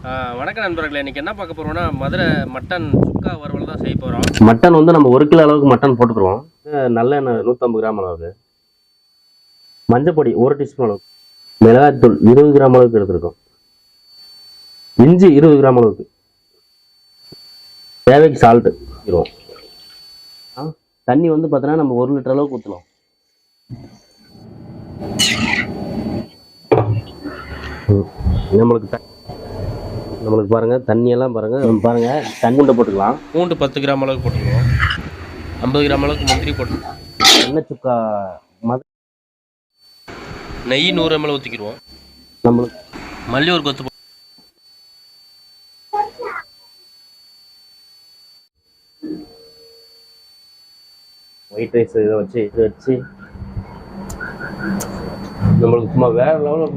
வணக்கம் நண்பர்களே, இன்றைக்கி என்ன பார்க்க போகிறோம்னா மதுரை மட்டன் சுக்கா வறுவல் தான் செய்ய போகிறோம். மட்டன் வந்து நம்ம 1 கிலோ அளவுக்கு மட்டன் போட்டுக்கிறோம். நல்லெண்ணெய் 150 கிராம் அளவுக்கு, மஞ்சப்பொடி 1 டீஸ்பூன் அளவுக்கு, மிளகாய்த்தூள் 20 கிராம் அளவுக்கு எடுத்துருக்கோம், இஞ்சி 20 கிராம் அளவுக்கு, தேவைக்கு சால்ட்டு ஊற்றிடுவோம். தண்ணி வந்து பார்த்தோன்னா நம்ம 1 லிட்டர் அளவுக்கு ஊற்றலாம். நம்மளுக்கு பாருங்க தண்ணியெல்லாம் பாருங்க தண்ணி உண்டை போட்டுக்கலாம். பூண்டு 10 கிராம் அளவுக்கு போட்டுக்குவோம். 50 கிராம் அளவுக்கு முந்திரி போட்டுக்கலாம். எண்ணெய் சுக்கா நெய் 100 ml ஊற்றிக்கிடுவோம். நம்மளுக்கு மல்லி ஒரு கொத்து ஒயிட் ரைஸ் இதை வச்சு நம்மளுக்கு சும்மா வேற லெவலில்